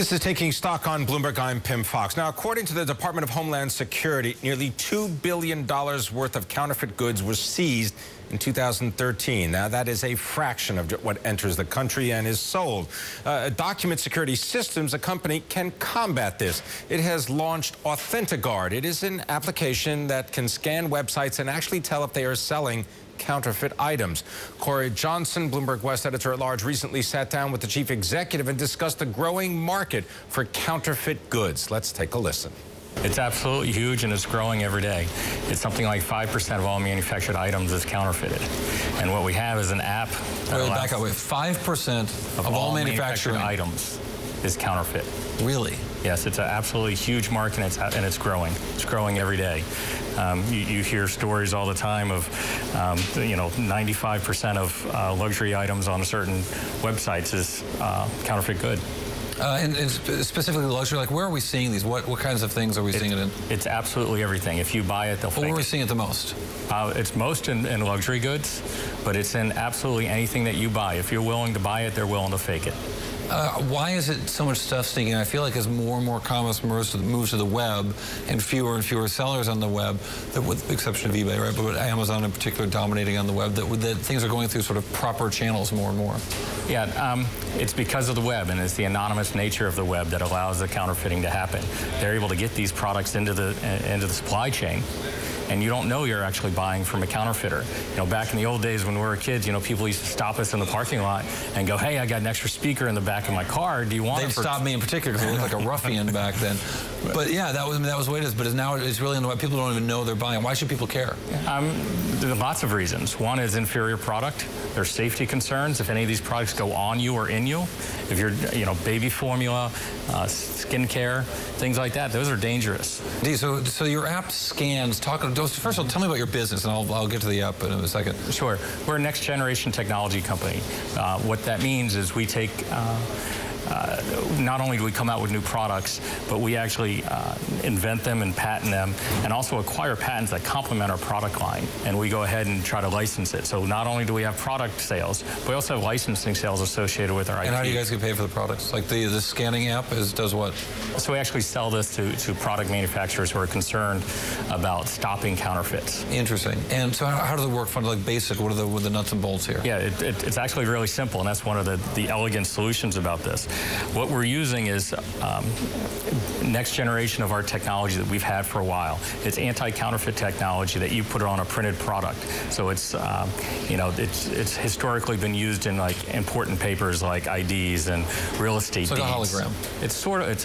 This is Taking Stock on Bloomberg. I'm Pim Fox. Now, according to the Department of Homeland Security, nearly $2 billion worth of counterfeit goods was seized in 2013. Now, that is a fraction of what enters the country and is sold. Document Security Systems, a company, can combat this. It has launched AuthentiGuard. It is an application that can scan websites and actually tell if they are selling counterfeit items. Corey Johnson, Bloomberg West editor-at-large, recently sat down with the chief executive and discussed the growing market for counterfeit goods. Let's take a listen. It's absolutely huge, and it's growing every day. It's something like 5% of all manufactured items is counterfeited. And what we have is an app that allows... Back up, 5% of all manufactured items is counterfeit. Really? Yes, it's an absolutely huge market, and it's growing. It's growing every day. You hear stories all the time of, 95% of luxury items on certain websites is counterfeit good. And specifically luxury, like where are we seeing these? What kinds of things are we seeing it in? It's absolutely everything. If you buy it, they'll fake it. Where are we seeing it the most? It's most in luxury goods, but it's in absolutely anything that you buy. If you're willing to buy it, they're willing to fake it. Why is it so much stuff sneaking? I feel like as more and more commerce moves to the web and fewer sellers on the web, with the exception of eBay, right? But Amazon in particular dominating on the web, that things are going through sort of proper channels more and more. Yeah, it's because of the web, and it's the anonymous nature of the web that allows the counterfeiting to happen. They're able to get these products into the supply chain, and you don't know you're actually buying from a counterfeiter. Back in the old days when we were kids, people used to stop us in the parking lot and go, "Hey, I got an extra speaker in the back of my car. Do you want it?" They'd stop me in particular because I looked like a ruffian back then. Right. But yeah, that was the way it is. But now it's really on the web. People don't even know they're buying. Why should people care? There are lots of reasons. One is inferior product. There's safety concerns. If any of these products go on you or in you, if you're, baby formula, skincare, things like that, those are dangerous. So your app scans. First of all, tell me about your business, and I'll get to the app in a second. Sure. We're a next generation technology company. What that means is we take. Not only do we come out with new products, but we actually invent them and patent them, and also acquire patents that complement our product line, and we go ahead and try to license it. So not only do we have product sales, but we also have licensing sales associated with our IP. And how do you guys get paid for the products? Like the scanning app does what? So we actually sell this to product manufacturers who are concerned about stopping counterfeits. Interesting. And so how does it work? Like basic, what are the nuts and bolts here? Yeah, it's actually really simple, and that's one of the elegant solutions about this. What we're using is next generation of our technology that we've had for a while. It's anti-counterfeit technology that you put on a printed product. So it's it's historically been used in like important papers like IDs and real estate deeds. It's like a hologram.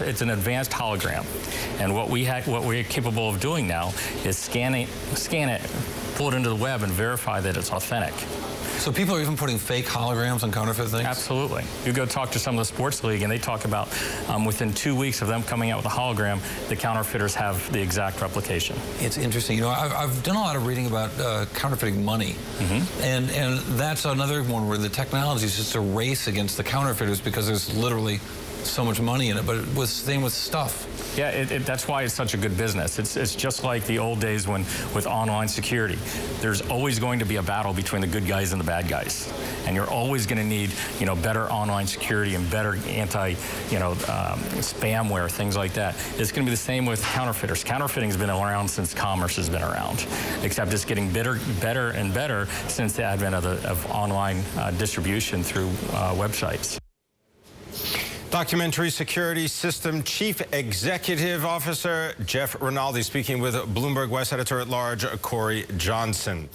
It's an advanced hologram, and what we're capable of doing now is scan it, pull it into the web, and verify that it's authentic. So people are even putting fake holograms on counterfeit things? Absolutely. You go talk to some of the sports league, and they talk about within 2 weeks of them coming out with a hologram, the counterfeiters have the exact replication. It's interesting. I've done a lot of reading about counterfeiting money, and that's another one where the technology is just a race against the counterfeiters because there's literally so much money in it. But same with stuff. Yeah, that's why it's such a good business. It's just like the old days with online security. There's always going to be a battle between the good guys and the bad guys, and you're always going to need better online security and better spamware, things like that. It's going to be the same with counterfeiters. Counterfeiting has been around since commerce has been around, except it's getting better and better since the advent of online distribution through websites. Documentary Security System Chief Executive Officer Jeff Ronaldi speaking with Bloomberg West editor-at-large Corey Johnson.